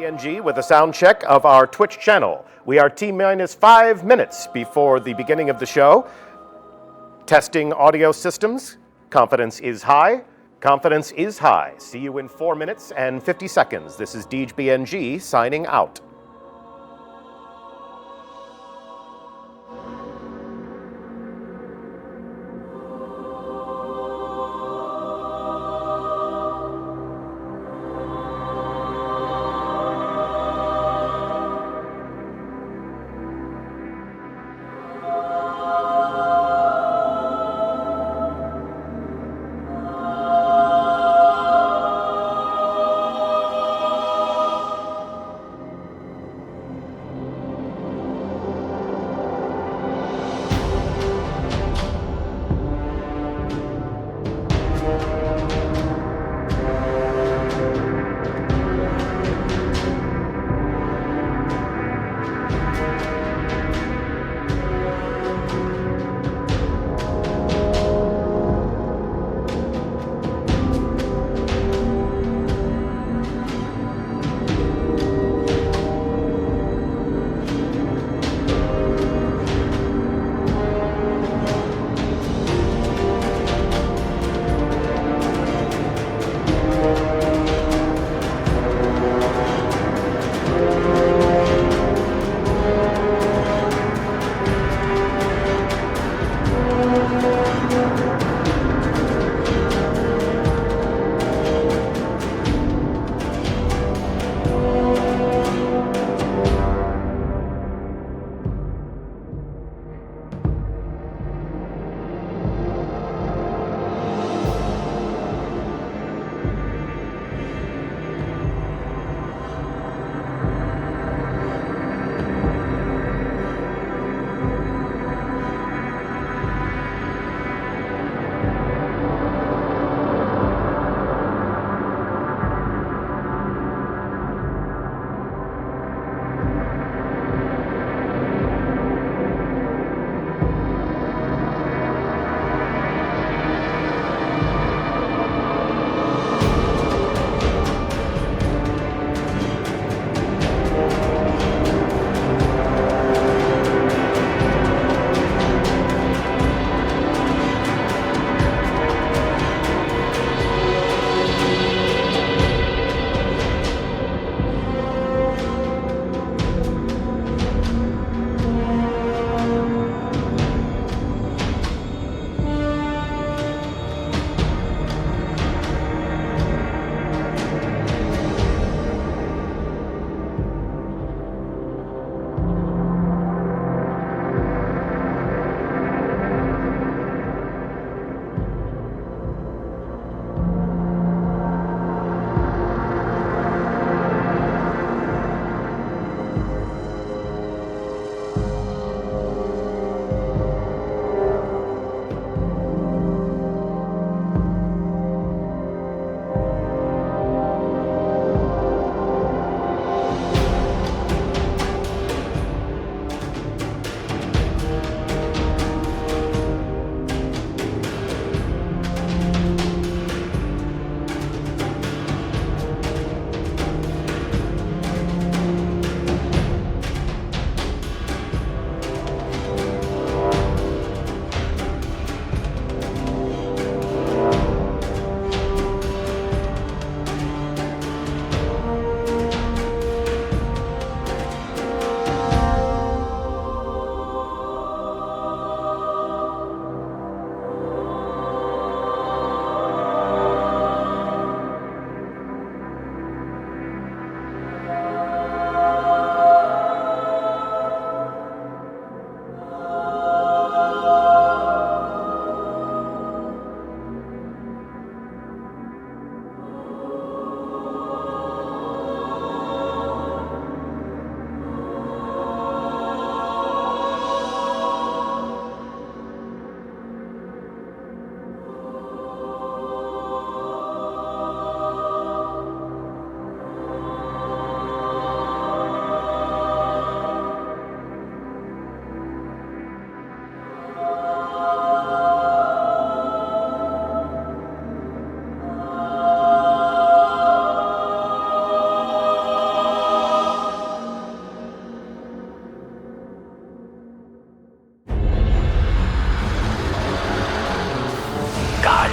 DGBNG with a sound check of our Twitch channel. We are T-minus 5 minutes before the beginning of the show. Testing audio systems. Confidence is high. Confidence is high. See you in 4 minutes and 50 seconds. This is DGBNG signing out.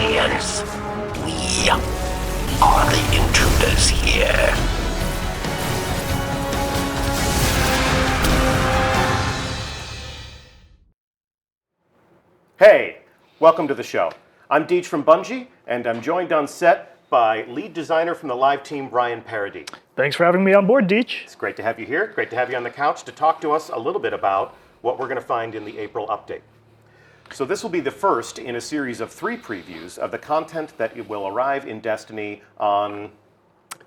Guardians. We are the intruders here. Hey, welcome to the show. I'm Deej from Bungie, and I'm joined on set by lead designer from the live team, Ryan Paradis. Thanks for having me on board, Deej. It's great to have you here. Great to have you on the couch to talk to us a little bit about what we're going to find in the April update. So this will be the first in a series of 3 previews of the content that will arrive in Destiny on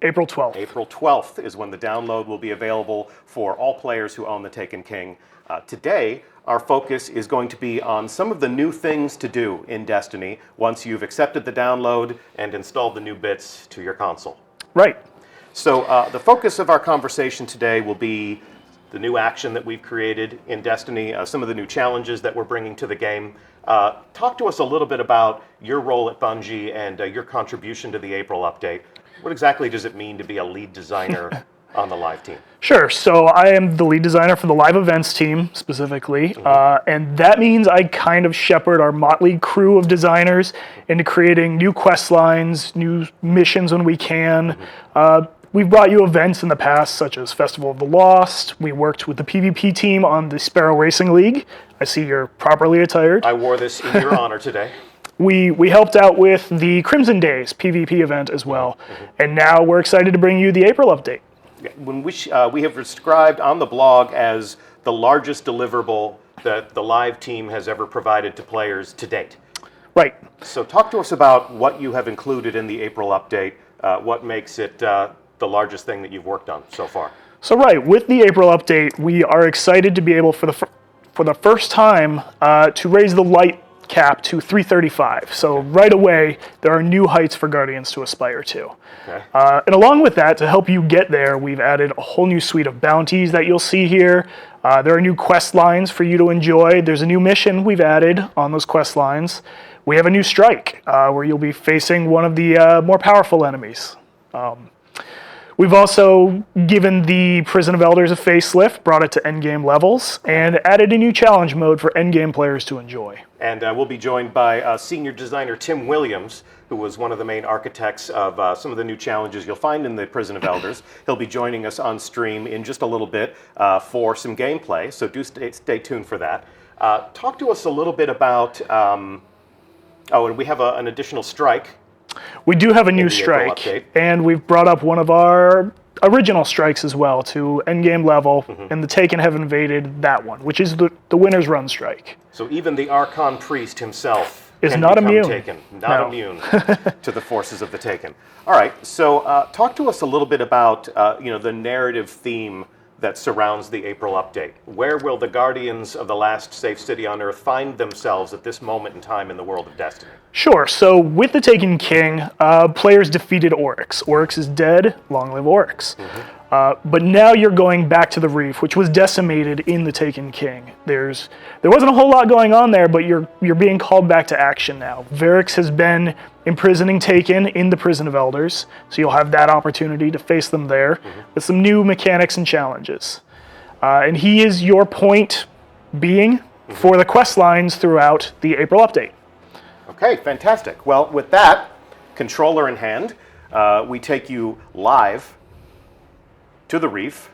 April 12th. April 12th is when the download will be available for all players who own the Taken King. Today, our focus is going to be on some of the new things to do in Destiny once you've accepted the download and installed the new bits to your console. Right. So the focus of our conversation today will be the new action that we've created in Destiny, some of the new challenges that we're bringing to the game. Talk to us a little bit about your role at Bungie and your contribution to the April update. What exactly does it mean to be a lead designer on the live team? Sure. So I am the lead designer for the live events team specifically, and that means I kind of shepherd our motley crew of designers into creating new quest lines, new missions when we can. We've brought you events in the past, such as Festival of the Lost. We worked with the PvP team on the Sparrow Racing League. I see you're properly attired. I wore this in your honor today. We helped out with the Crimson Days PvP event as well, and now we're excited to bring you the April update. When we have described on the blog as the largest deliverable that the live team has ever provided to players to date. Right. So talk to us about what you have included in the April update, what makes it the largest thing that you've worked on so far. So right, with the April update, we are excited to be able for the first time to raise the light cap to 335. So right away, there are new heights for Guardians to aspire to. Okay. And along with that, to help you get there, we've added a whole new suite of bounties that you'll see here. There are new quest lines for you to enjoy. There's a new mission we've added on those quest lines. We have a new strike where you'll be facing one of the more powerful enemies. We've also given the Prison of Elders a facelift, brought it to endgame levels, and added a new challenge mode for endgame players to enjoy. And we'll be joined by senior designer Tim Williams, who was one of the main architects of some of the new challenges you'll find in the Prison of Elders. He'll be joining us on stream in just a little bit for some gameplay, so do stay tuned for that. Talk to us a little bit about, and we have an additional strike. We do have a new strike, and we've brought up one of our original strikes as well to endgame level, and the Taken have invaded that one, which is the winner's run strike. So even the Archon Priest himself is can not become immune. Taken, not immune to the forces of the Taken. All right, so talk to us a little bit about the narrative theme that surrounds the April update. Where will the Guardians of the last safe city on Earth find themselves at this moment in time in the world of Destiny? Sure. So with the Taken King, players defeated Oryx. Oryx is dead. Long live Oryx. But now you're going back to the Reef, which was decimated in the Taken King. There wasn't a whole lot going on there, but you're being called back to action now. Variks has been imprisoning Taken in the Prison of Elders, so you'll have that opportunity to face them there with some new mechanics and challenges. And he is your point being for the quest lines throughout the April update. Okay, fantastic. Well, with that, controller in hand, we take you live to the Reef.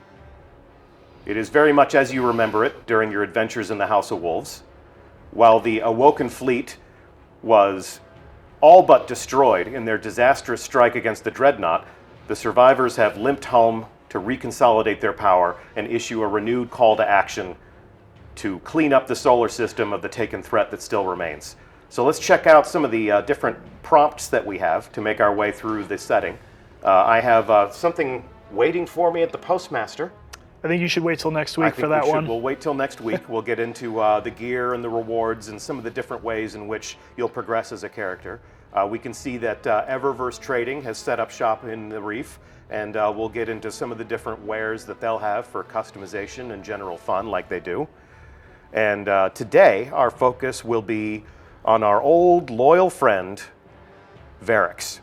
It is very much as you remember it during your adventures in the House of Wolves. While the Awoken fleet was all but destroyed in their disastrous strike against the Dreadnaught, the survivors have limped home to reconsolidate their power and issue a renewed call to action to clean up the solar system of the Taken threat that still remains. So let's check out some of the different prompts that we have to make our way through this setting. I have something waiting for me at the Postmaster. I think you should wait till next week for that one. We'll wait till next week. We'll get into the gear and the rewards and some of the different ways in which you'll progress as a character. We can see that Eververse Trading has set up shop in the Reef, and we'll get into some of the different wares that they'll have for customization and general fun like they do. And today, our focus will be on our old loyal friend, Variks.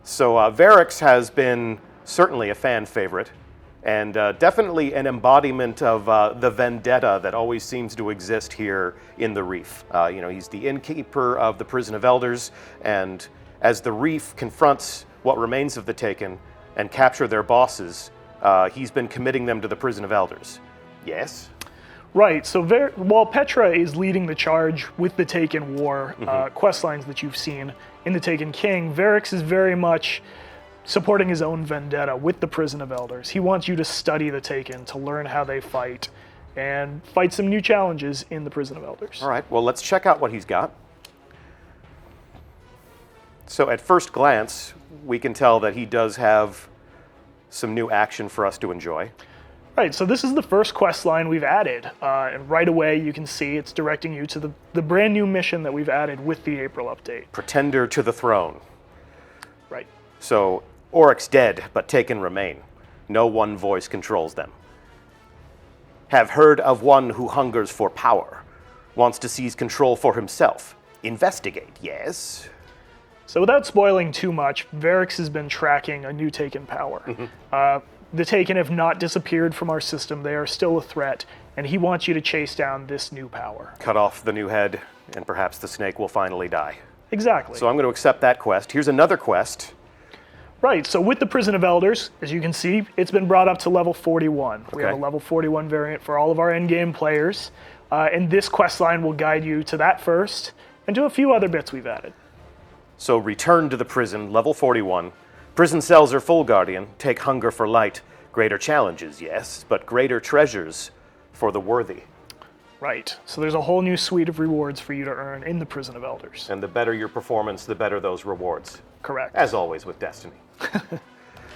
So Variks has been certainly a fan favorite and definitely an embodiment of the vendetta that always seems to exist here in the Reef. He's the innkeeper of the Prison of Elders, and as the Reef confronts what remains of the Taken and capture their bosses, he's been committing them to the Prison of Elders. Yes? Right, so while Petra is leading the charge with the Taken War quest lines that you've seen in the Taken King, Variks is very much supporting his own vendetta with the Prison of Elders. He wants you to study the Taken, to learn how they fight, and fight some new challenges in the Prison of Elders. All right, well, let's check out what he's got. So at first glance, we can tell that he does have some new action for us to enjoy. Right, so this is the first quest line we've added, and right away you can see it's directing you to the brand new mission that we've added with the April update. Pretender to the throne. Right. So, Oryx dead, but Taken remain. No one voice controls them. Have heard of one who hungers for power, wants to seize control for himself. Investigate, yes? So without spoiling too much, Variks has been tracking a new Taken power. The Taken have not disappeared from our system. They are still a threat, and he wants you to chase down this new power. Cut off the new head, and perhaps the snake will finally die. Exactly. So I'm going to accept that quest. Here's another quest. Right, so with the Prison of Elders, as you can see, it's been brought up to level 41. We have a level 41 variant for all of our endgame players, and this quest line will guide you to that first, and to a few other bits we've added. So return to the prison, level 41. Prison cells are full, Guardian. Take hunger for light. Greater challenges, yes, but greater treasures for the worthy. Right, so there's a whole new suite of rewards for you to earn in the Prison of Elders. And the better your performance, the better those rewards. Correct. As always with Destiny.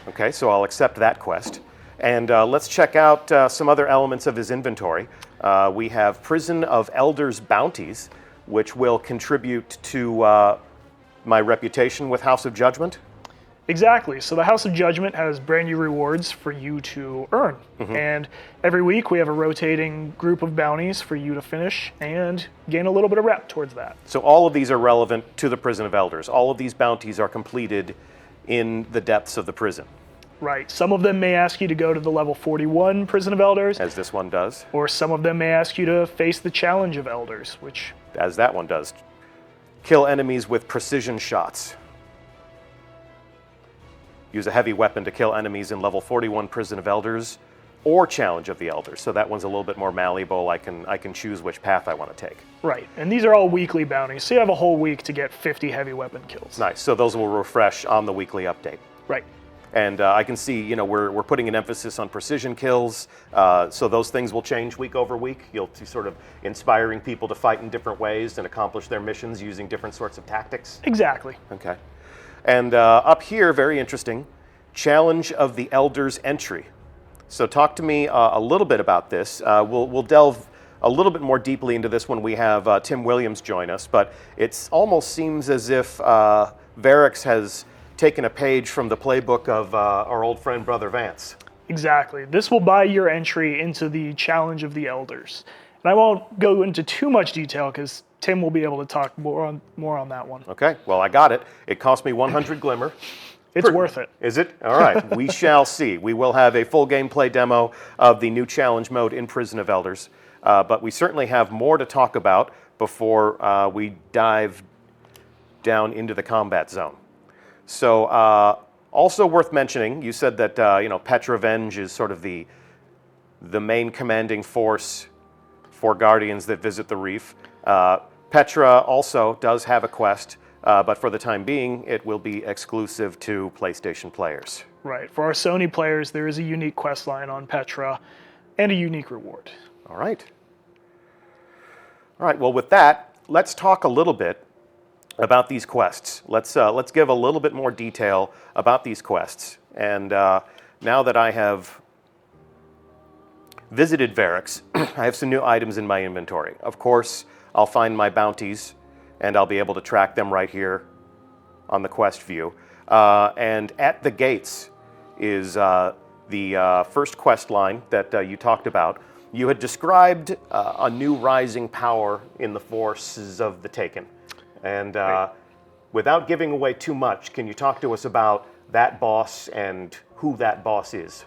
Okay, so I'll accept that quest. And let's check out some other elements of his inventory. We have Prison of Elders bounties, which will contribute to my reputation with House of Judgment. Exactly. So the House of Judgment has brand new rewards for you to earn. And every week we have a rotating group of bounties for you to finish and gain a little bit of rep towards that. So all of these are relevant to the Prison of Elders. All of these bounties are completed in the depths of the prison. Right. Some of them may ask you to go to the level 41 Prison of Elders. As this one does. Or some of them may ask you to face the Challenge of Elders, which... As that one does. Kill enemies with precision shots. Use a heavy weapon to kill enemies in level 41 Prison of Elders or Challenge of the Elders. So that one's a little bit more malleable. I can choose which path I want to take. Right, and these are all weekly bounties, so you have a whole week to get 50 heavy weapon kills. Nice, so those will refresh on the weekly update. Right. And I can see, we're putting an emphasis on precision kills, so those things will change week over week. You'll see sort of inspiring people to fight in different ways and accomplish their missions using different sorts of tactics. Exactly. Okay. And up here, very interesting, Challenge of the Elders entry. So talk to me a little bit about this. We'll delve a little bit more deeply into this when we have Tim Williams join us, but it almost seems as if Variks has taken a page from the playbook of our old friend Brother Vance. Exactly. This will buy your entry into the Challenge of the Elders. And I won't go into too much detail because Tim will be able to talk more on that one. Okay, well, I got it. It cost me 100 Glimmer. It's worth it. Is it? All right, we shall see. We will have a full gameplay demo of the new challenge mode in Prison of Elders, but we certainly have more to talk about before we dive down into the combat zone. So, also worth mentioning, you said that Petra Venge is sort of the main commanding force for Guardians that visit the Reef. Petra also does have a quest. But for the time being, it will be exclusive to PlayStation players. Right. For our Sony players, there is a unique quest line on Petra and a unique reward. All right. All right. Well, with that, let's talk a little bit about these quests. Let's give a little bit more detail about these quests. And now that I have visited Variks, I have some new items in my inventory. Of course, I'll find my bounties, and I'll be able to track them right here on the quest view. And at the gates is the first quest line that you talked about. You had described a new rising power in the forces of the Taken. And without giving away too much, can you talk to us about that boss and who that boss is?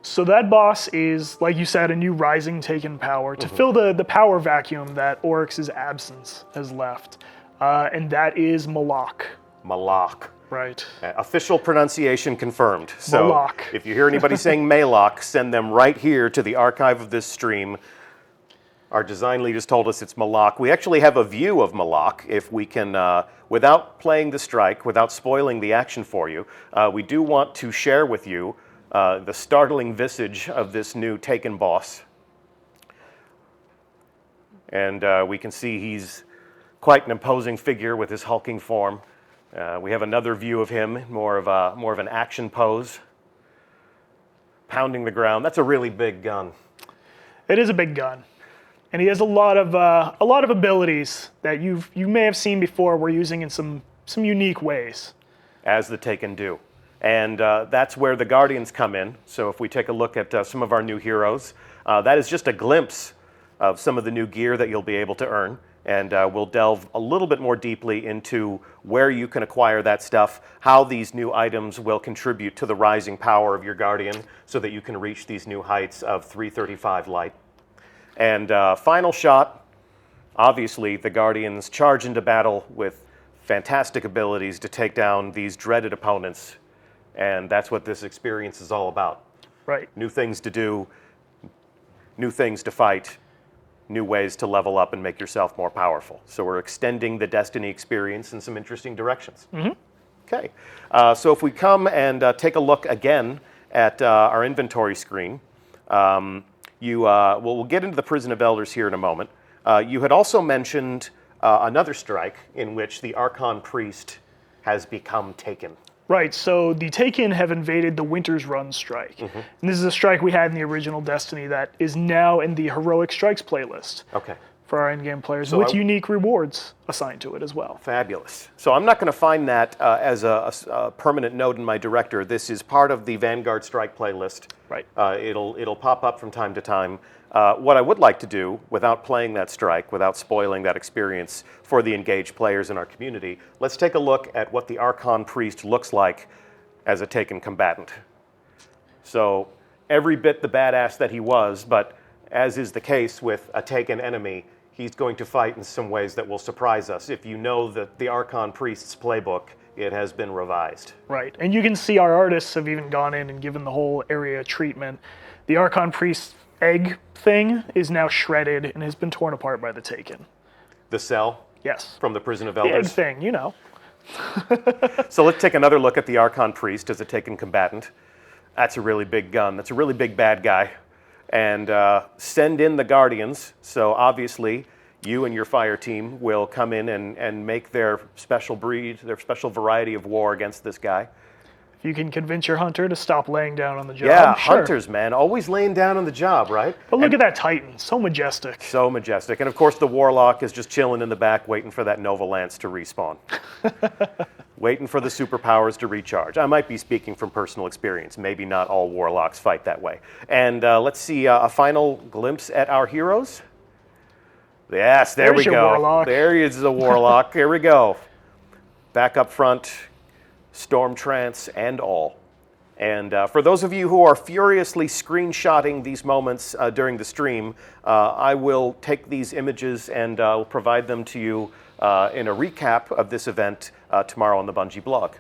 So that boss is, like you said, a new rising taken power to fill the power vacuum that Oryx's absence has left. And that is Malak. Malak. Right. Official pronunciation confirmed. So Malak. if you hear anybody saying Malak, send them right here to the archive of this stream. Our design lead has told us it's Malak. We actually have a view of Malak if we can, without playing the strike, without spoiling the action for you, we do want to share with you the startling visage of this new Taken boss. And we can see he's quite an imposing figure with his hulking form. We have another view of him, more of an action pose, pounding the ground. That's a really big gun. It is a big gun. And he has a lot of abilities that you may have seen before we're using in some unique ways. As the Taken do. And that's where the Guardians come in. So if we take a look at some of our new heroes, that is just a glimpse of some of the new gear that you'll be able to earn. And we'll delve a little bit more deeply into where you can acquire that stuff, how these new items will contribute to the rising power of your Guardian so that you can reach these new heights of 335 light. And final shot, obviously the Guardians charge into battle with fantastic abilities to take down these dreaded opponents. And that's what this experience is all about. Right. New things to do, new things to fight, new ways to level up and make yourself more powerful. So we're extending the Destiny experience in some interesting directions. Okay. So if we come and take a look again at our inventory screen, we'll get into the Prison of Elders here in a moment. You had also mentioned another strike in which the Archon Priest has become taken. Right, so the Taken have invaded the Winter's Run strike. And this is a strike we had in the original Destiny that is now in the Heroic Strikes playlist. Okay. For our in-game players, So with unique rewards assigned to it as well. Fabulous. So I'm not going to find that as a permanent note in my director. This is part of the Vanguard Strike playlist. Right. It'll pop up from time to time. What I would like to do, without playing that strike, without spoiling that experience for the engaged players in our community, let's take a look at what the Archon Priest looks like as a Taken combatant. So every bit the badass that he was, but as is the case with a Taken enemy, he's going to fight in some ways that will surprise us. If you know the Archon Priest's playbook, it has been revised. Right, and you can see our artists have even gone in and given the whole area treatment. The Archon Priest egg thing is now shredded and has been torn apart by the Taken. The cell? Yes. From the Prison of The egg Elders? thing, you know. So let's take another look at the Archon Priest as a Taken combatant. That's a really big gun. That's a really big bad guy. And send in the Guardians. So obviously, you and your fire team will come in and make their special breed, their special variety of war against this guy. If you can convince your hunter to stop laying down on the job. Yeah, sure. hunters, man, always laying down on the job, right? But look at that Titan, so majestic. So majestic. And of course, the Warlock is just chilling in the back, waiting for that Nova Lance to respawn. Waiting for the superpowers to recharge. I might be speaking from personal experience. Maybe not all Warlocks fight that way. And let's see a final glimpse at our heroes. Yes, there There's we your go. Warlock. There is the Warlock. Here we go. Back up front, Storm Trance and all. And for those of you who are furiously screenshotting these moments during the stream, I will take these images and will provide them to you in a recap of this event tomorrow on the Bungie blog.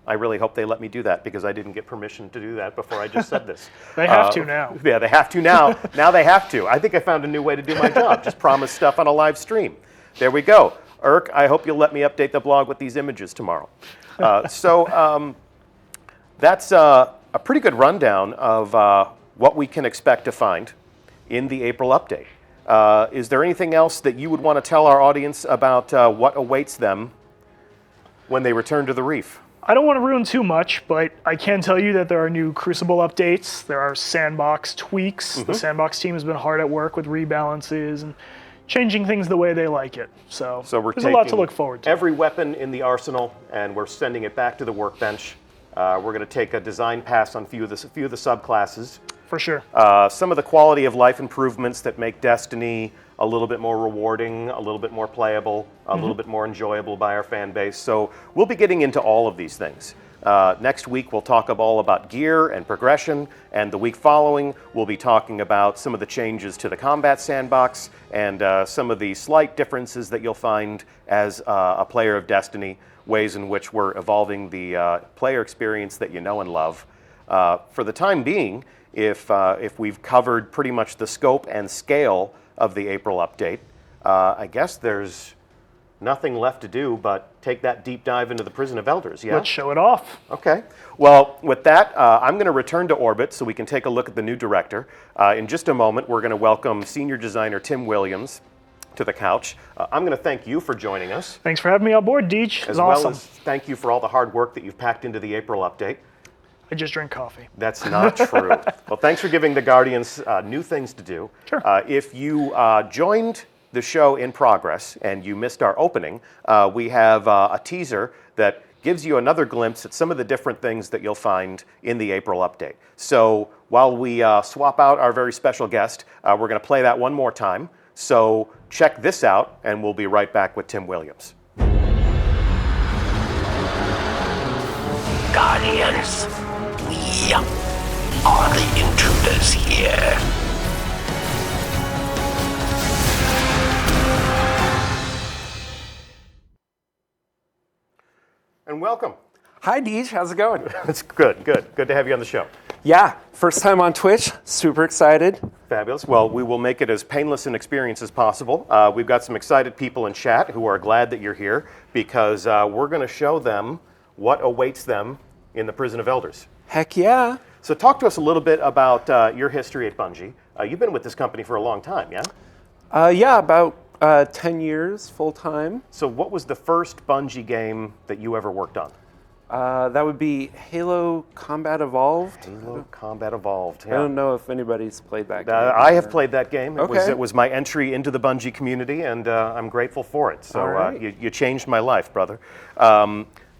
I really hope they let me do that because I didn't get permission to do that before I just said this. They have to now. Yeah, they have to now. Now they have to. I think I found a new way to do my job. Just promise stuff on a live stream. There we go. Urk, I hope you'll let me update the blog with these images tomorrow. That's a pretty good rundown of what we can expect to find in the April update. Is there anything else that you would want to tell our audience about what awaits them when they return to the Reef? I don't want to ruin too much, but I can tell you that there are new Crucible updates. There are Sandbox tweaks. The Sandbox team has been hard at work with rebalances and changing things the way they like it. So we're there's a lot to look forward to. Every weapon in the arsenal, and we're sending it back to the workbench. We're going to take a design pass on a few of the subclasses. For sure. Some of the quality of life improvements that make Destiny a little bit more rewarding, a little bit more playable, a little bit more enjoyable by our fan base. So we'll be getting into all of these things. Next week, we'll talk all about gear and progression, and the week following, we'll be talking about some of the changes to the combat sandbox and some of the slight differences that you'll find as a player of Destiny, ways in which we're evolving the player experience that you know and love. For the time being, if we've covered pretty much the scope and scale of the April update, I guess there's nothing left to do but take that deep dive into the Prison of Elders, yeah? Let's show it off. Okay. Well, with that, I'm going to return to Orbit so we can take a look at the new director. In just a moment, we're going to welcome senior designer Tim Williams to the couch. I'm going to thank you for joining us. Thanks for having me on board, Deej. It's as awesome. well as thank you for all the hard work that you've packed into the April update. I just drink coffee. That's not true. Well, thanks for giving the Guardians new things to do. Sure. If you joined the show in progress and you missed our opening, we have a teaser that gives you another glimpse at some of the different things that you'll find in the April update. So while we swap out our very special guest, we're going to play that one more time. So check this out, and we'll be right back with Tim Williams. Guardians, we are the intruders here. And welcome. Hi, Deej. How's it going? It's good. Good to have you on the show. Yeah, first time on Twitch. Super excited. Fabulous. Well, we will make it as painless an experience as possible. We've got some excited people in chat who are glad that you're here because we're going to show them what awaits them in the Prison of Elders. Heck yeah. So talk to us a little bit about your history at Bungie. You've been with this company for a long time, yeah? Yeah, about 10 years full time. So what was the first Bungie game that you ever worked on? That would be Halo Combat Evolved. Halo Combat Evolved. I don't know if anybody's played that game. I have played that game. Okay. It was my entry into the Bungie community, and I'm grateful for it. So All right. You changed my life, brother.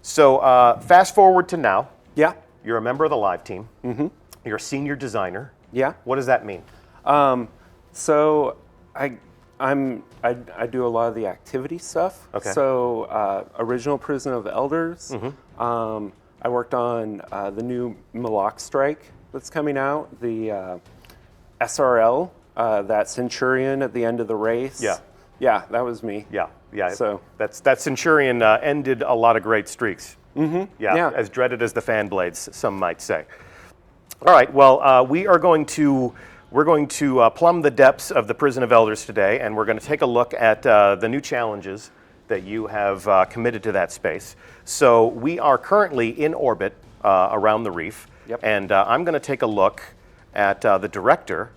So fast forward to now. Yeah. You're a member of the live team. Mm-hmm. You're a senior designer. Yeah. What does that mean? So I do a lot of the activity stuff. Okay. So original Prison of Elders. Mm-hmm. I worked on the new Malak Strike that's coming out. The SRL, that Centurion at the end of the race. Yeah. Yeah, that was me. Yeah. So that Centurion ended a lot of great streaks. Mm-hmm. Yeah. As dreaded as the fan blades, some might say. All right. Well, we're going to plumb the depths of the Prison of Elders today, and we're going to take a look at the new challenges that you have committed to that space. So we are currently in orbit around the reef, Yep. and I'm going to take a look at the director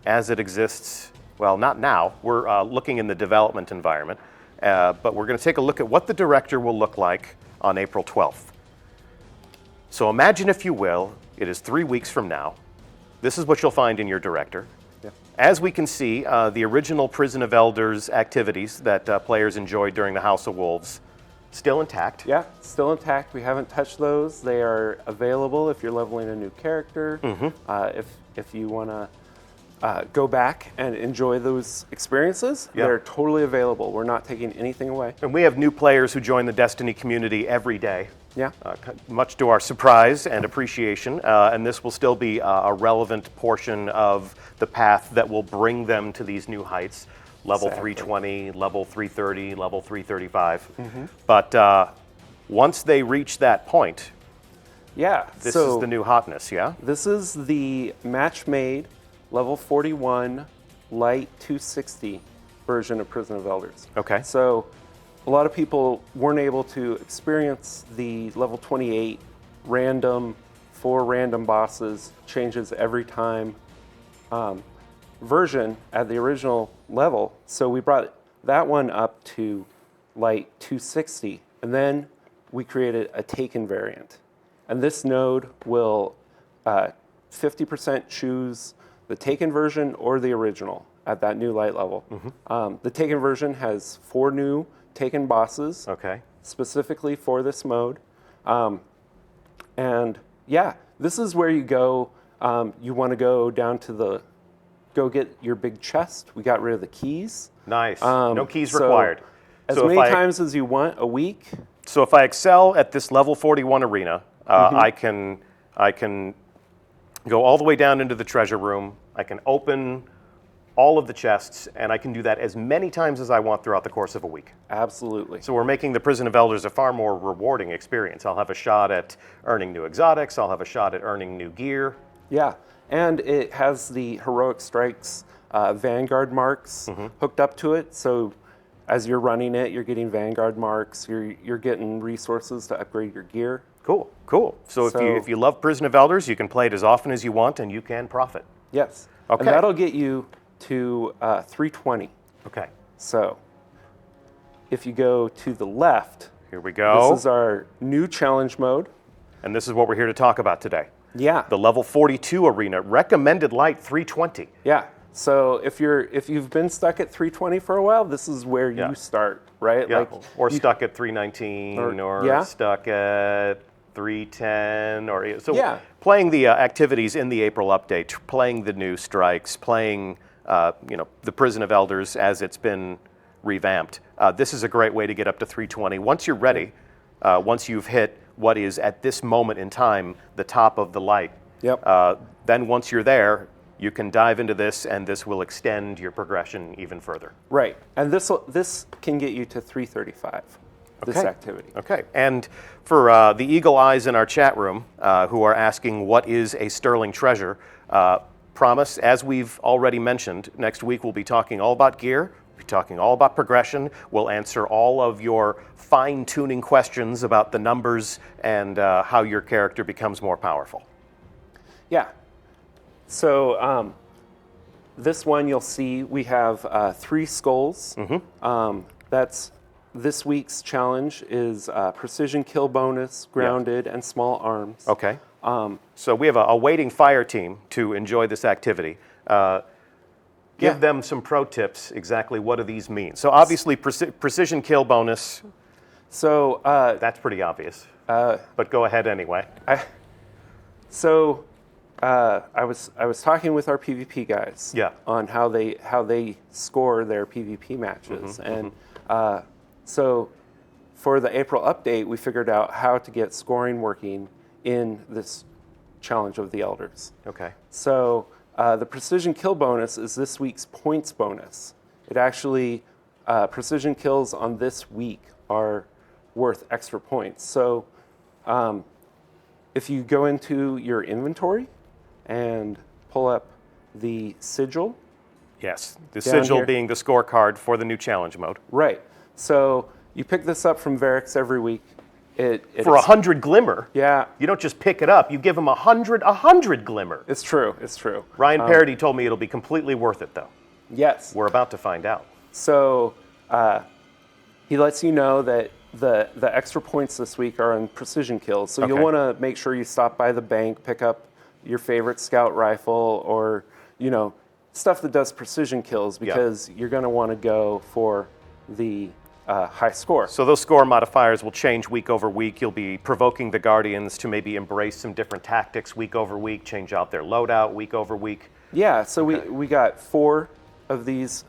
as it exists. Well, not now. We're looking in the development environment, but we're going to take a look at what the director will look like on April 12th. So imagine, if you will, it is 3 weeks from now. This is what you'll find in your director. Yep. As we can see, the original Prison of Elders activities that players enjoyed during the House of Wolves, still intact. Yeah, still intact. We haven't touched those. They are available if you're leveling a new character. Mm-hmm. If you want to go back and enjoy those experiences, Yeah. they're totally available. We're not taking anything away. And we have new players who join the Destiny community every day. Yeah. Much to our surprise and appreciation, and this will still be a relevant portion of the path that will bring them to these new heights, level Exactly. 320, level 330, level 335. Mm-hmm. But once they reach that point, Yeah. this so is the new hotness, yeah? this is the match-made level 41 light 260 version of Prison of Elders. Okay. So a lot of people weren't able to experience the level 28 random, 4 random bosses, changes every time version at the original level. So we brought that one up to light 260, and then we created a Taken variant. And this node will 50% choose the Taken version or the original at that new light level. Mm-hmm. The Taken version has 4 new Taken bosses, Okay. specifically for this mode. And yeah, this is where you go. You want to go down to go get your big chest. We got rid of the keys. Nice. No keys so required. As So many if I- times as you want a week. So if I excel at this level 41 arena, I can go all the way down into the treasure room. I can open all of the chests, and I can do that as many times as I want throughout the course of a week. Absolutely. So we're making the Prison of Elders a far more rewarding experience. I'll have a shot at earning new exotics. I'll have a shot at earning new gear. Yeah, and it has the Heroic Strikes Vanguard marks hooked up to it. So as you're running it, you're getting Vanguard marks. You're getting resources to upgrade your gear. Cool, cool. So if you love Prison of Elders, you can play it as often as you want, and you can profit. Yes. Okay. And that'll get you to 320. Okay. So if you go to the left, Here we go. this is our new challenge mode. And this is what we're here to talk about today. Yeah. The level 42 arena, recommended light 320. Yeah. So if you've been stuck at 320 for a while, this is where you start, right? Yeah. Or stuck at 319, or stuck at 310, or so. Playing the activities in the April update, playing the new strikes, playing the Prison of Elders as it's been revamped. This is a great way to get up to 320. Once you're ready, once you've hit what is at this moment in time the top of the light. Yep. Then once you're there, you can dive into this, and this will extend your progression even further. Right, and this can get you to 335. This activity. Okay, and for the eagle eyes in our chat room who are asking what is a sterling treasure, promise, as we've already mentioned, next week we'll be talking all about gear, we'll be talking all about progression, we'll answer all of your fine-tuning questions about the numbers and how your character becomes more powerful. Yeah. So this one you'll see we have 3 skulls. That's this week's challenge is precision kill bonus, grounded, and small arms. Okay. So we have a waiting fire team to enjoy this activity. Give them some pro tips. Exactly what do these mean? So obviously precision kill bonus. So that's pretty obvious. But go ahead anyway. I was talking with our PvP guys on how they score their PvP matches, and so for the April update, we figured out how to get scoring working in this challenge of the Elders. Okay. So the precision kill bonus is this week's points bonus. It actually precision kills on this week are worth extra points. So if you go into your inventory and pull up the sigil. Yes, the sigil here. being the scorecard for the new challenge mode. Right. So you pick this up from Variks every week. For 100 glimmer? Yeah. You don't just pick it up, you give them 100 glimmer. It's true, it's true. Ryan Parody told me it'll be completely worth it, though. Yes. We're about to find out. So he lets you know that the extra points this week are on precision kills. So you'll want to make sure you stop by the bank, pick up your favorite scout rifle, or stuff that does precision kills, because you're going to want to go for the high score. So those score modifiers will change week over week. You'll be provoking the Guardians to maybe embrace some different tactics week over week, change out their loadout week over week. Yeah, so we got 4 of these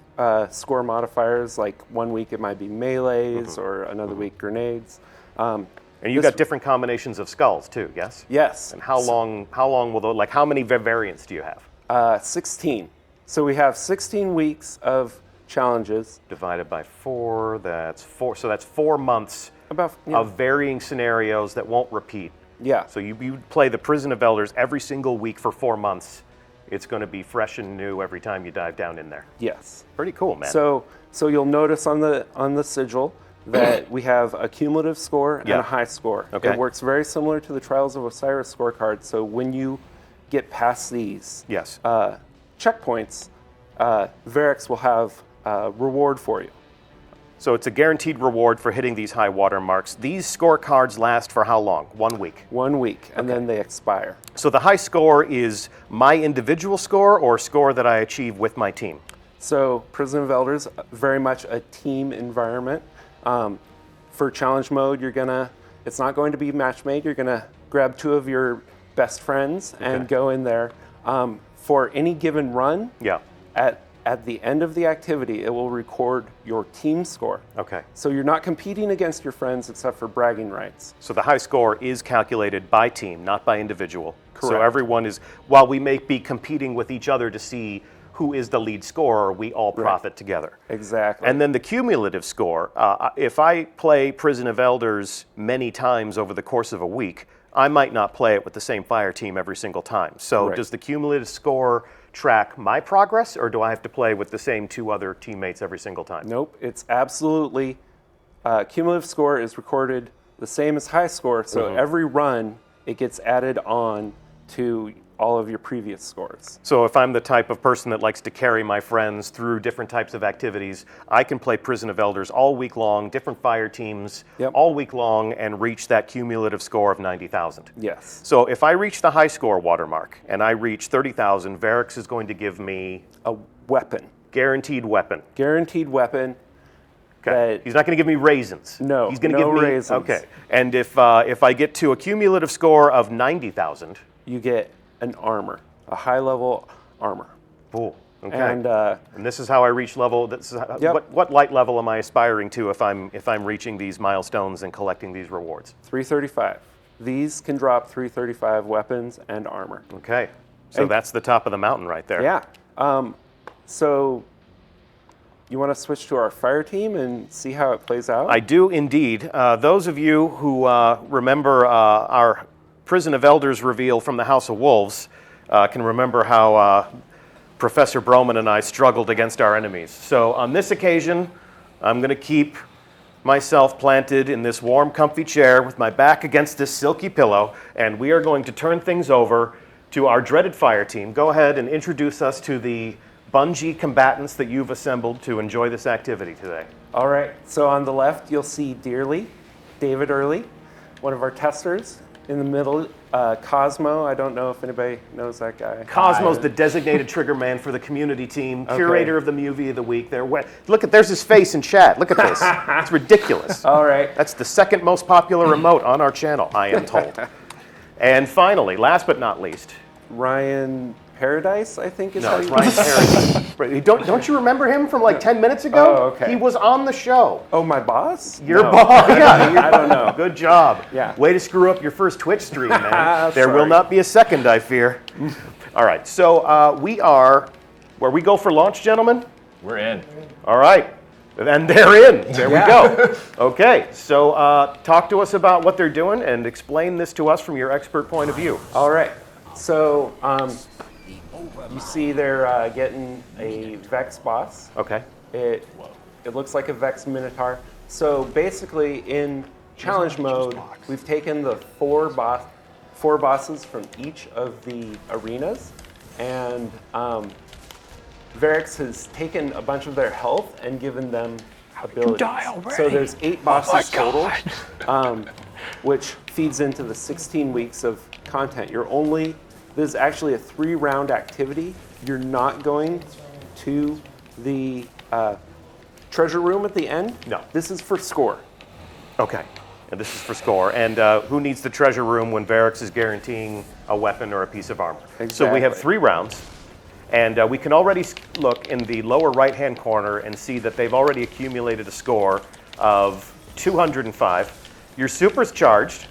score modifiers. Like one week it might be melees, or another week grenades. And you got different combinations of skulls too, yes? Yes. And how long will those, like how many variants do you have? 16. So we have 16 weeks of challenges. Divided by 4, that's 4. So that's 4 months of varying scenarios that won't repeat. Yeah. So you play the Prison of Elders every single week for 4 months. It's going to be fresh and new every time you dive down in there. Yes. Pretty cool, man. So you'll notice on the sigil that we have a cumulative score and a high score. Okay. It works very similar to the Trials of Osiris scorecard. So when you get past these checkpoints, Variks will have reward for you. So it's a guaranteed reward for hitting these high water marks. These scorecards last for how long? 1 week? 1 week, and then they expire. So the high score is my individual score or score that I achieve with my team? So Prison of Elders, very much a team environment. For challenge mode, it's not going to be match made. You're gonna grab 2 of your best friends and go in there. For any given run, at the end of the activity, it will record your team score. Okay. So you're not competing against your friends except for bragging rights. So the high score is calculated by team, not by individual. So Correct. everyone is, while we may be competing with each other to see who is the lead scorer, we all profit together. Exactly. And then the cumulative score, if I play Prison of Elders many times over the course of a week, I might not play it with the same fire team every single time. So Right. does the cumulative score track my progress, or do I have to play with the same 2 other teammates every single time? Nope, it's absolutely, cumulative score is recorded the same as high score, so every run, it gets added on to all of your previous scores. So if I'm the type of person that likes to carry my friends through different types of activities, I can play Prison of Elders all week long, different fire teams, Yep. all week long, and reach that cumulative score of 90,000. Yes. So if I reach the high score watermark and I reach 30,000, Variks is going to give me A weapon. guaranteed weapon. Guaranteed weapon. Okay. That- He's not going to give me raisins. No, He's going to no give me raisins. Okay. And if I get to a cumulative score of 90,000, You get an armor, a high-level armor. cool. Okay. And And this is how I reach level. This is how, Yep. what light level am I aspiring to if I'm reaching these milestones and collecting these rewards? 335. These can drop 335 weapons and armor. Okay, so And- that's the top of the mountain right there. Yeah. So you want to switch to our fire team and see how it plays out? I do indeed. Those of you who remember our Prison of Elders reveal from the House of Wolves can remember how Professor Broman and I struggled against our enemies. So on this occasion, I'm going to keep myself planted in this warm, comfy chair with my back against this silky pillow, and we are going to turn things over to our dreaded fire team. Go ahead and introduce us to the Bungie combatants that you've assembled to enjoy this activity today. All right. So on the left, you'll see Dearly, David Early, one of our testers. In the middle, Cosmo. I don't know if anybody knows that guy. Cosmo's the designated trigger man for the community team, curator of the movie of the week. Look at, there's his face in chat. Look at this. It's ridiculous. All right. That's the second most popular remote on our channel, I am told. And finally, last but not least, Ryan Paradise, I think is no, how it's you Ryan Paradise. Right, don't you remember him from like 10 minutes ago? Oh, okay. He was on the show. Oh, my boss? Your No. boss. Yeah, I don't know. Good job. Yeah. Way to screw up your first Twitch stream, man. There will Sorry. not be a second, I fear. All right, so we are where we go for launch, gentlemen. We're in. All right. And they're in. There we go. Okay, so talk to us about what they're doing and explain this to us from your expert point of view. All right. So you see they're getting a Vex boss. Okay. It looks like a Vex Minotaur. So basically, in challenge mode, we've taken the four bosses from each of the arenas, and Variks has taken a bunch of their health and given them abilities. die already? So there's 8 bosses total, which feeds into the 16 weeks of content. This is actually a 3-round activity. You're not going to the treasure room at the end. No. This is for score. Okay. And this is for score. And who needs the treasure room when Variks is guaranteeing a weapon or a piece of armor? So we have Exactly. 3 rounds. And we can already look in the lower right-hand corner and see that they've already accumulated a score of 205. Your super's charged.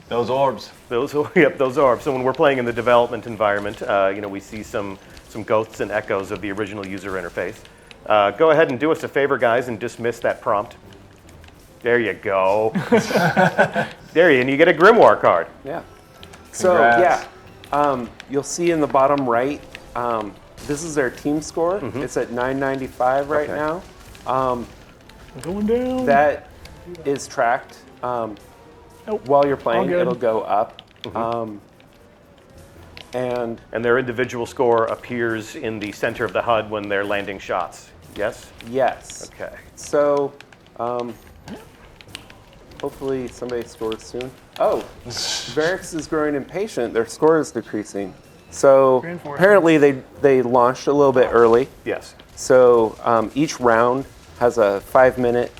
Those orbs. Those orbs. So when we're playing in the development environment, we see some ghosts and echoes of the original user interface. Go ahead and do us a favor, guys, and dismiss that prompt. There you go. And you get a Grimoire card. Yeah. So Congrats. you'll see in the bottom right, this is their team score. It's at 995 right Okay. now. Going down. That is tracked. While you're playing, good. it'll go up. And And their individual score appears in the center of the HUD when they're landing shots. Yes? yes. Okay. So hopefully somebody scores soon. Oh, Variks is growing impatient. Their score is decreasing. So Reinforcements. apparently they launched a little bit early. Yes. So each round has a 5-minute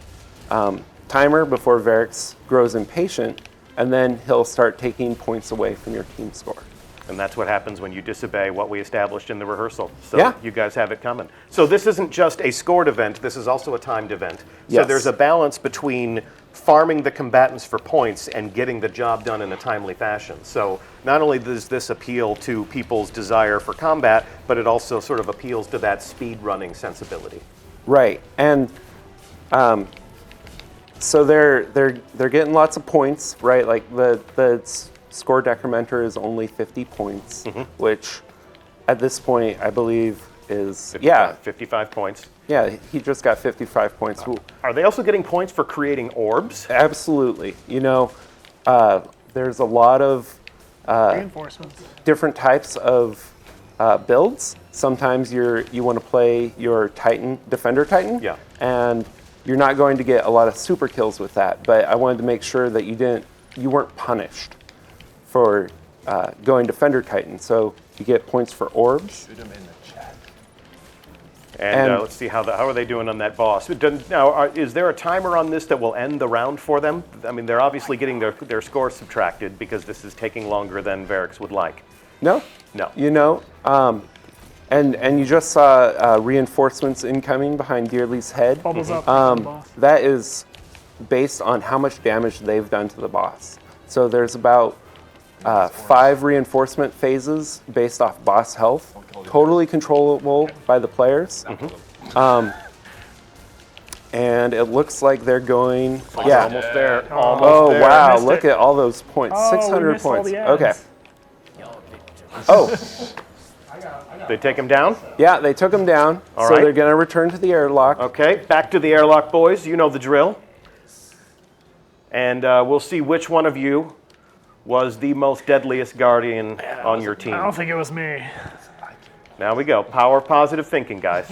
timer before Variks grows impatient, and then he'll start taking points away from your team score. And that's what happens when you disobey what we established in the rehearsal. So Yeah. you guys have it coming. So this isn't just a scored event, this is also a timed event. So Yes. there's a balance between farming the combatants for points and getting the job done in a timely fashion. So not only does this appeal to people's desire for combat, but it also sort of appeals to that speed running sensibility. Right, and so they're getting lots of points, right? Like the score decrementer is only 50 points, which at this point I believe is 55 points. yeah, he just got 55 points. Are they also getting points for creating orbs? Absolutely, there's a lot of Reinforcements. different types of builds. Sometimes you want to play your Titan, Defender Titan, Yeah. and you're not going to get a lot of super kills with that. But I wanted to make sure that you weren't punished for going Defender Titan. So you get points for orbs. Shoot him in the chat. And let's see how are they doing on that boss. Now, is there a timer on this that will end the round for them? I mean, they're obviously getting their score subtracted because this is taking longer than Variks would like. No. No. And you just saw reinforcements incoming behind Dearly's head. Bubbles up. Boss. That is based on how much damage they've done to the boss. So there's about 5 reinforcement phases based off boss health, totally controllable by the players. And it looks like they're going. Yeah. Almost there. Almost Oh there. wow! Missed Look it. at all those points. Oh, we 600 missed all points. the Okay. ads. Oh, They take him down. yeah, they took him down. All So right. they're going to return to the airlock. Okay, back to the airlock, boys. You know the drill. And we'll see which one of you was the most deadliest guardian on your team. I don't think it was me. Now we go. Power positive thinking, guys.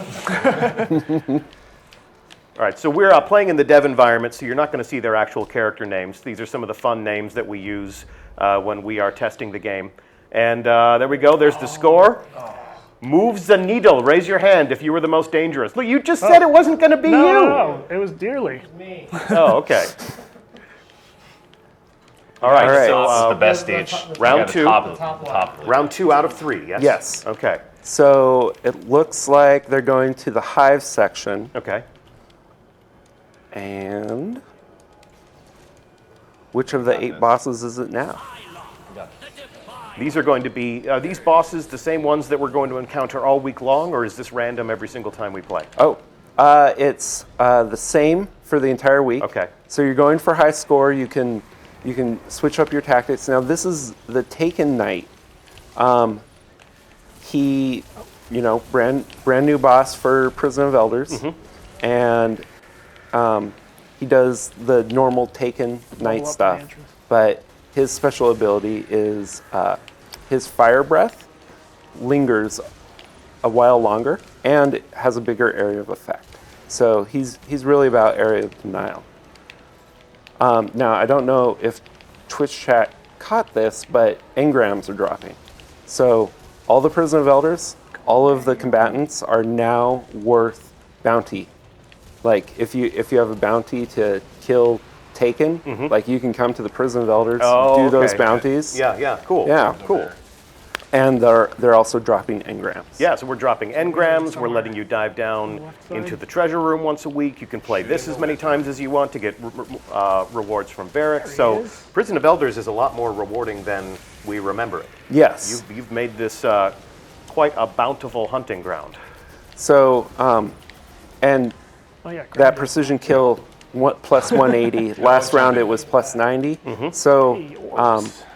All right, so we're playing in the dev environment, so you're not going to see their actual character names. These are some of the fun names that we use when we are testing the game. And there we go. There's the score. Moves the needle. Raise your hand if you were the most dangerous. Look, you just said it wasn't going to be you. No, it was Dearly. Oh, okay. All right, All right. so This is the best stage. round Yeah, the two. top. round 2 out of 3, yes? Yes. Okay, So it looks like they're going to the hive section. okay. And which of the 8 bosses is it now? These are going to be, are these bosses the same ones that we're going to encounter all week long, or is this random every single time we play? Oh, it's the same for the entire week. Okay. So you're going for high score. You can switch up your tactics. Now this is the Taken Knight. He, brand new boss for Prison of Elders, and he does the normal Taken Knight up the stuff, entrance. but his special ability is his fire breath lingers a while longer and has a bigger area of effect. So he's really about area of denial. Now I don't know if Twitch chat caught this, but engrams are dropping. So all the Prison of Elders, all of the combatants are now worth bounty. Like if you have a bounty to kill Taken, like you can come to the Prison of Elders, do those bounties. Yeah, cool. Yeah, cool. And they're also dropping engrams. Yeah, so we're dropping engrams, we're letting you dive down into the treasure room once a week. You can play this as many times as you want to get rewards from Variks. So Prison of Elders is a lot more rewarding than we remember it. Yes. You've made this quite a bountiful hunting ground. So, and Oh yeah. that Grinder. precision kill plus 180. Last round it was plus 90. So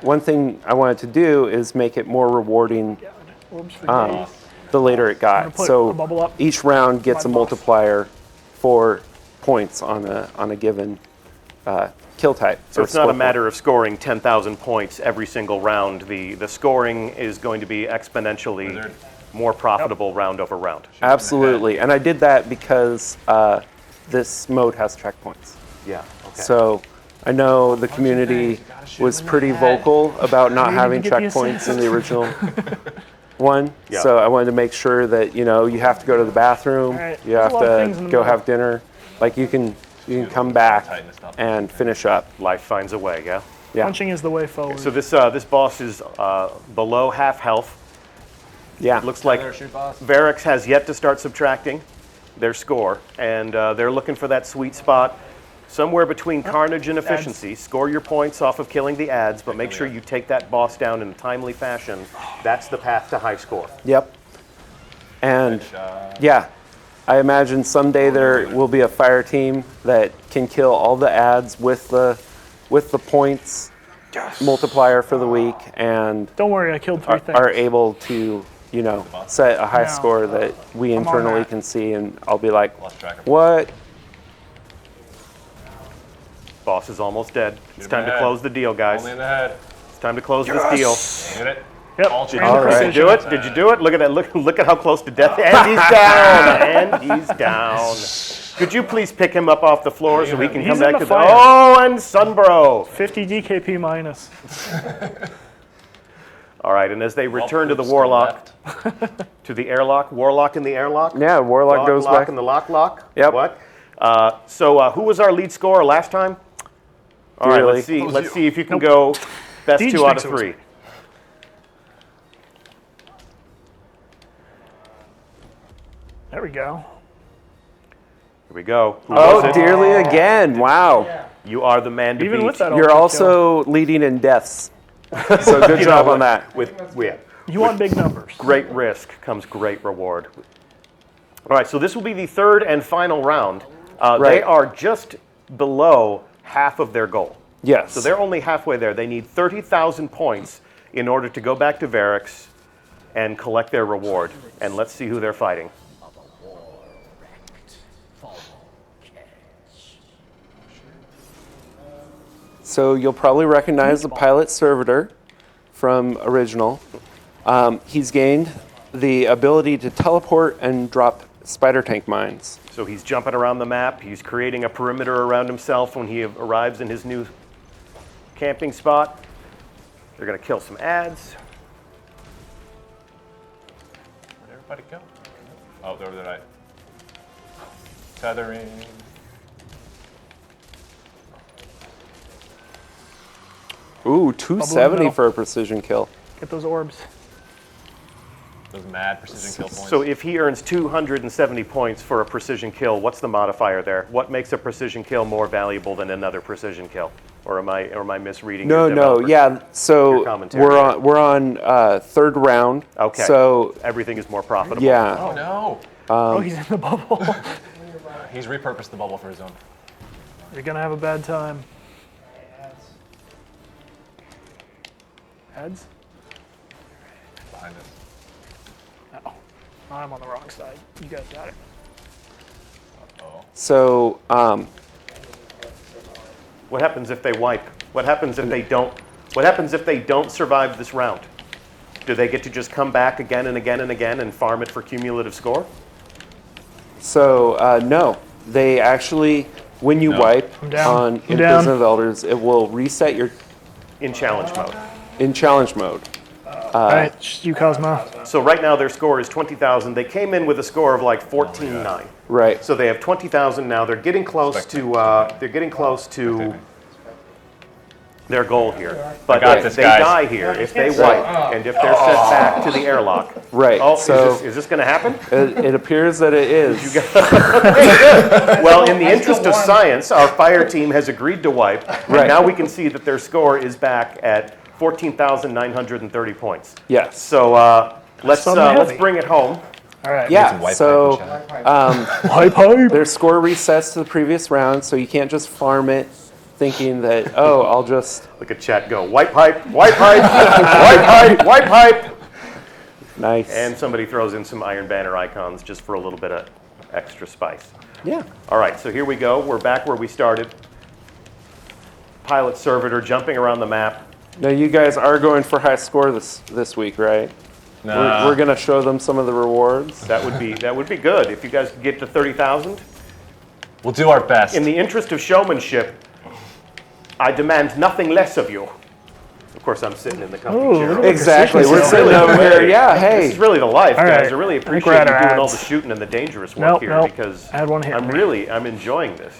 one thing I wanted to do is make it more rewarding Orbs for days. the later it got. put So a bubble up. each round gets a My boss. multiplier for points on a given kill type. So or it's not score a matter of scoring 10,000 points every single round. The scoring is going to be exponentially more profitable round over round. point. Absolutely. And I did that because this mode has checkpoints. Yeah, okay. So I know the community was pretty vocal about not having to get the checkpoints assist. in the original one. Yeah. So I wanted to make sure that you have to go to the bathroom, All right. you have There's a lot of things in to the go middle. have dinner. Like you can come back and finish up. Life finds a way, yeah? Yeah. Punching is the way forward. So this boss is below half health. Yeah. Looks like There, shoot boss. Variks has yet to start subtracting their score, and they're looking for that sweet spot somewhere between carnage and efficiency. Score your points off of killing the ads, but make sure you take that boss down in a timely fashion. That's the path to high score. Yep. And yeah, I imagine someday there will be a fire team that can kill all the ads with the points multiplier for the week, and Don't worry, I killed 3 things. are able to, set a high No. score that we on internally that. can see, and I'll be like, Lost track of what? Boss is almost dead. It's him time in to the close head. the deal, guys. Only in the head. It's time to close this deal. Hit it. Yep. All Did true. you Alright. Do it? Did you do it? Look at that. Look at how close to death. And he's down. And he's down. Could you please pick him up off the floor so we can He's come in back the to fire. Oh, and Sunbro. 50 DKP minus. All right, and as they return to the Still Warlock, left. to the airlock, Warlock in the airlock? Yeah, Warlock Lock, goes lock back. in the lock? Yep. What? So who was our lead scorer last time? All right, Really? let's see. Let's see if you can go best Deej 2 out of thinks it was 3. There we go. Here we go. Who was Oh, it? dearly again. Wow. You are the man to Even beat. with that, You're ultimate also leading in deaths. So good You job know on that. With You want big numbers. great risk comes great reward. All right, so this will be the third and final round. They Right. are just below half of their goal. Yes. So they're only halfway there. They need 30,000 points in order to go back to Variks and collect their reward. And let's see who they're fighting. So you'll probably recognize the pilot servitor from original. He's gained the ability to teleport and drop spider tank mines. So he's jumping around the map. He's creating a perimeter around himself when he arrives in his new camping spot. They're going to kill some ads. Where'd everybody go? Oh, there they're right. Tethering. Ooh, 270 middle. for a precision kill. Get those orbs. Those mad precision kill points. So if he earns 270 points for a precision kill, what's the modifier there? What makes a precision kill more valuable than another precision kill? Or am I misreading? No, your no, developer? yeah. Your So commentary. we're on third round. Okay. So Everything is more profitable. yeah, Oh no! Oh, he's in the bubble. He's repurposed the bubble for his own. You're gonna have a bad time. Heads? Behind us. Oh, I'm on the wrong side. You guys got it. Oh. so What happens if they wipe? What happens if they don't? What happens if they don't survive this round? Do they get to just come back again and again and again and farm it for cumulative score? no, they actually, when you wipe I'm down. on I'm down. Imprison of Elders, it will reset your In challenge mode. in challenge mode. All right, just you, Cosmo. So right now their score is 20,000. They came in with a score of like 14.9. Right. So they have 20,000 now. They're getting close to their goal here. But got if this, they guys. die here, if they wipe, and if they're sent back to the airlock. Right. Oh, so is this going to happen? it appears that it is. Well, in the interest of science, our fire team has agreed to wipe. Right. And now we can see that their score is back at 14,930 points. Yes. So let's Suddenly heavy. bring it home. All right. Yeah. White So Pipe, pipe. their score resets to the previous round, so you can't just farm it thinking that, oh, I'll just Look at chat go. White pipe, white pipe, white pipe, white pipe. nice. And somebody throws in some Iron Banner icons just for a little bit of extra spice. yeah. All right, so here we go. We're back where we started. Pilot servitor jumping around the map. Now you guys are going for high score this week, right? Nah. We're gonna show them some of the rewards. That would be good if you guys could get to 30,000. We'll do our best. In the interest of showmanship, I demand nothing less of you. Of course, I'm sitting in the comfy Ooh, chair. look at Exactly. precision We're kill. sitting over here. Yeah. This Hey. is really the life, All guys. right. I really I think appreciate we're you at our doing all ads. the shooting and the dangerous work Nope, here nope. because I had one hit me. I'm enjoying this.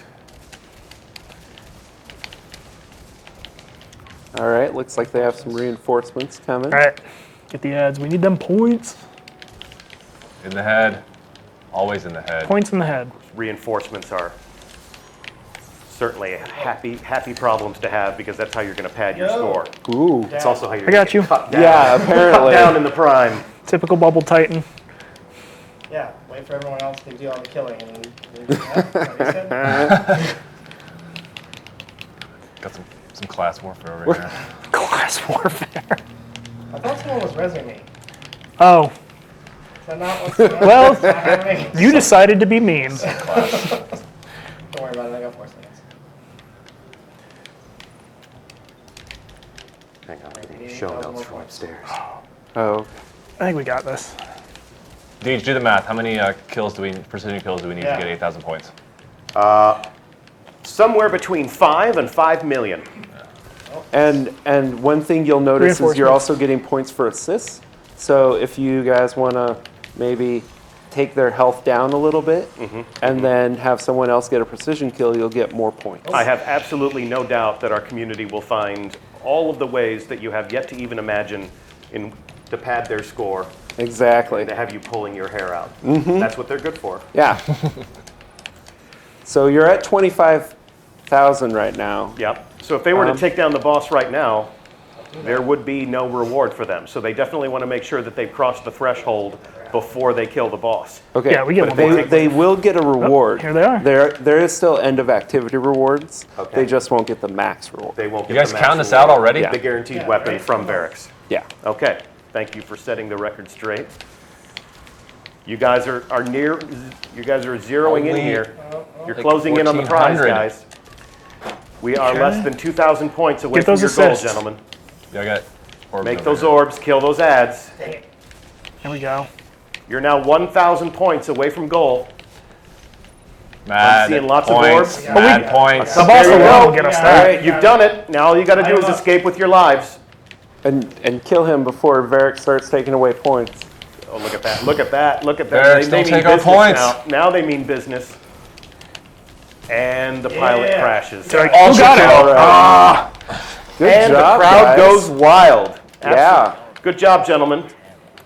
All right, looks like they have some reinforcements coming. All right, get the ads. We need them points. In the head. Always in the head. Points in the head. Reinforcements are certainly happy problems to have because that's how you're going to pad your score. Ooh. It's also how you're I got you. cut down, Yeah, cut apparently. down in the prime. Typical Bubble Titan. Yeah, wait for everyone else to do all the killing. And then, what he said? Got some class warfare over here. Class warfare. I thought someone was resing me. Oh, Is that not what's going on? Well, It's not happening? you decided to be mean. Don't worry about it, I got 4 seconds. Hang on, I'm getting show notes from upstairs. Oh, I think we got this. Deej, do the math. How many precision kills do we need to get 8,000 points? Somewhere between 5 and 5 million. and one thing you'll notice is you're Reinforcements. also getting points for assists. So if you guys want to maybe take their health down a little bit and then have someone else get a precision kill, you'll get more points. I have absolutely no doubt that our community will find all of the ways that you have yet to even imagine to pad their score Exactly. and to have you pulling your hair out. That's what they're good for. Yeah. So you're at 25,000 right now. Yep. So if they were to take down the boss right now, there would be no reward for them. So they definitely want to make sure that they've crossed the threshold before they kill the boss. Okay. Yeah, we get But one they- more. They will get a reward. here they are. There is still end of activity rewards. Okay. They just won't get the max reward. They won't get You guys the max count this reward. out already? The guaranteed weapon from Variks. Yeah. Okay. Thank you for setting the record straight. You guys are zeroing in Only here. You're like closing in on the prize, 1,400. guys. We are less than 2,000 points away Get from those your goal, assists. gentlemen. Yeah, I got orbs Make over those here. orbs, kill those ads. Here we go. You're now 1,000 points away from goal. Mad seeing lots of points. orbs. Mad points. The boss There you alone go. will get us All that. right, you've done it. Now all you got to do is escape with your lives. And kill him before Variks starts taking away points. Oh, look at that! Look at that! Look at that! Variks, don't take our points. Now they mean business. And the pilot crashes. They're like, who got it? Good And job, the crowd guys. goes wild. Yeah. Good job, gentlemen.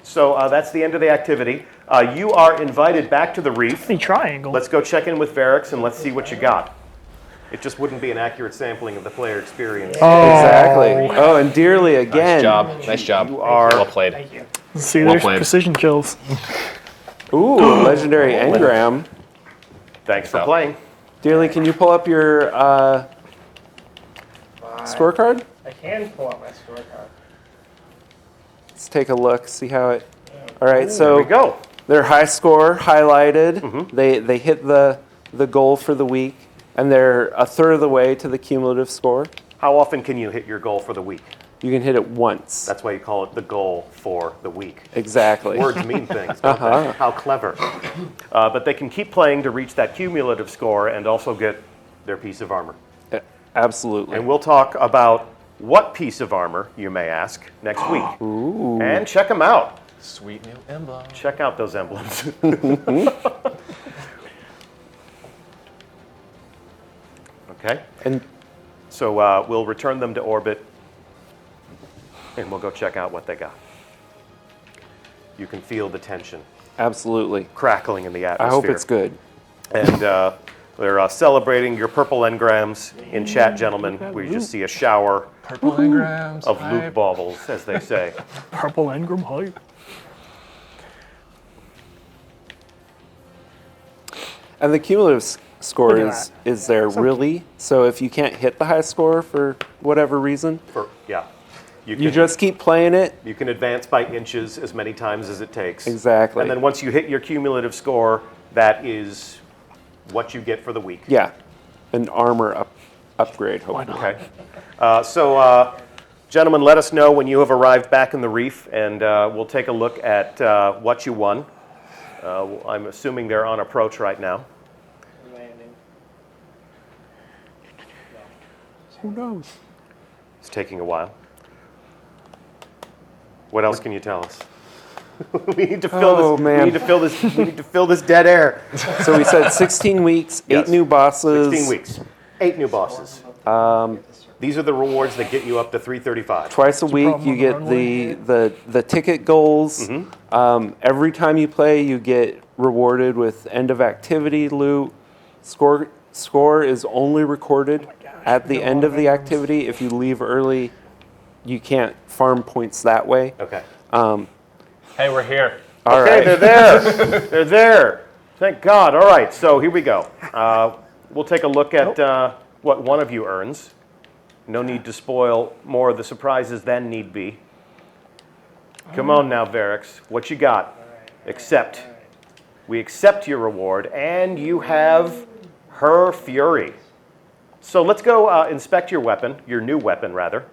So that's the end of the activity. You are invited back to the reef. The triangle. Let's go check in with Variks and let's see what you got. It just wouldn't be an accurate sampling of the player experience. Exactly. Oh, and Dearly again. Nice job. Nice job. You are- well played. See, Well there's played. precision kills. Ooh, legendary engram. Thanks for out. playing. Dearly, can you pull up your scorecard? I can pull up my scorecard. Let's take a look, see how it. All right, There so we go. their high score highlighted. They hit the goal for the week, and they're a third of the way to the cumulative score. How often can you hit your goal for the week? You can hit it once. That's why you call it the goal for the week. Exactly. Words mean things, don't they? How clever. But they can keep playing to reach that cumulative score and also get their piece of armor. Absolutely. And we'll talk about what piece of armor, you may ask, next week. Ooh. And check them out. Sweet new emblem. Check out those emblems. Okay. And So we'll return them to orbit, and we'll go check out what they got. You can feel the tension absolutely. crackling in the I atmosphere. hope it's good. And they're celebrating your purple engrams in chat, gentlemen. We just see a shower Purple engrams. of loot baubles, as they say. Purple engram hype. And the cumulative score Look at is there really. So if you can't hit the high score for whatever reason, Yeah. you just keep playing it. You can advance by inches as many times as it takes. Exactly. And then once you hit your cumulative score, that is what you get for the week. Yeah, an armor upgrade, hopefully. Okay. Gentlemen, let us know when you have arrived back in the reef, and we'll take a look at what you won. I'm assuming they're on approach right now. Landing. Who knows? It's taking a while. What else can you tell us? We need to fill Oh, this. man. We need to fill this. We need to fill this dead air. So we said 16 weeks, Yes. 8 new bosses. 16 weeks, 8 new bosses. These are the rewards that get you up to 335. Twice a week, problem you on the get the ticket goals. Every time you play, you get rewarded with end of activity loot. Score is only recorded at the end of the activity. If you leave early, you can't farm points that way. Okay. Hey, we're here. All Okay, right. they're there. They're there. Thank God. All right, so here we go. We'll take a look at what one of you earns. No need to spoil more of the surprises than need be. Come on now, Variks. What you got? Accept. We accept your reward, and you have her Fury. So let's go inspect your weapon, your new weapon, rather.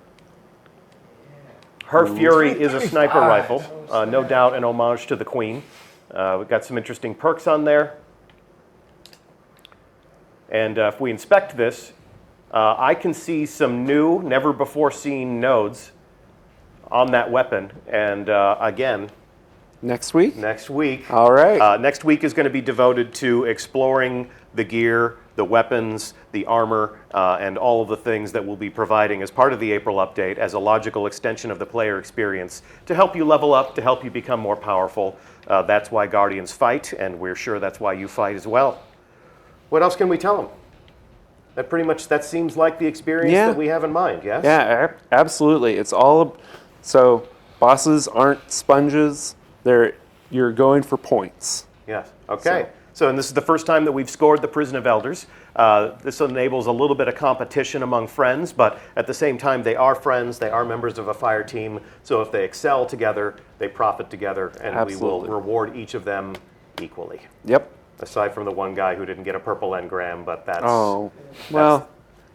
Her Fury is a sniper rifle, no doubt an homage to the Queen. We've got some interesting perks on there. And if we inspect this, I can see some new, never-before-seen nodes on that weapon. And again, Next week? next week. All right. Next week is going to be devoted to exploring the gear, the weapons, the armor, and all of the things that we'll be providing as part of the April update as a logical extension of the player experience to help you level up, to help you become more powerful. That's why Guardians fight, and we're sure that's why you fight as well. What else can we tell them? That seems like the experience that we have in mind, yes? Yeah, absolutely. It's all so bosses aren't sponges. You're going for points. Yes. Okay. So, and this is the first time that we've scored the Prison of Elders. This enables a little bit of competition among friends, but at the same time, they are friends. They are members of a fire team. So if they excel together, they profit together, and Absolutely. we will reward each of them equally. Yep. Aside from the one guy who didn't get a purple engram, but that's Well,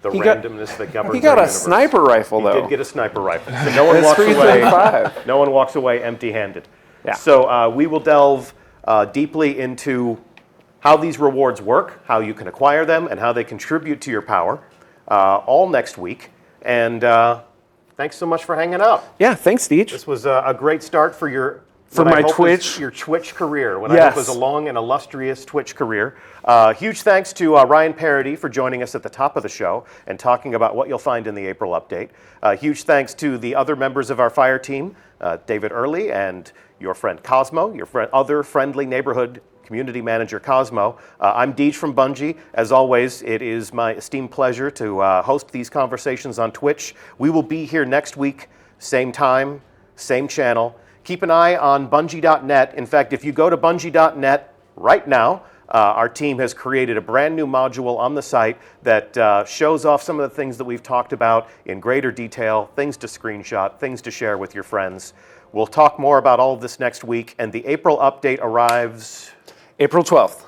the he got- randomness that governs. he got our a universe. sniper rifle He though. did get a sniper rifle, so no one It's walks away. 335. No one walks away empty-handed. Yeah. So we will delve deeply into how these rewards work, how you can acquire them, and how they contribute to your power, all next week. And thanks so much for hanging out. Yeah, thanks, Deej. This was a great start for your For what I my hope is Twitch. your Twitch career. What I Yes. hope is a long and illustrious Twitch career. Huge thanks to Ryan Parody for joining us at the top of the show and talking about what you'll find in the April update. Huge thanks to the other members of our fire team, David Early and your friend Cosmo, your other friendly neighborhood community manager Cosmo. I'm Deej from Bungie. As always, it is my esteemed pleasure to host these conversations on Twitch. We will be here next week, same time, same channel. Keep an eye on Bungie.net. In fact, if you go to Bungie.net right now, our team has created a brand new module on the site that shows off some of the things that we've talked about in greater detail, things to screenshot, things to share with your friends. We'll talk more about all of this next week, and the April update arrives April 12th.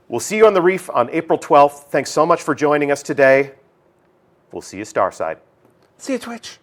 We'll see you on the Reef on April 12th. Thanks so much for joining us today. We'll see you Starside. See you, Twitch.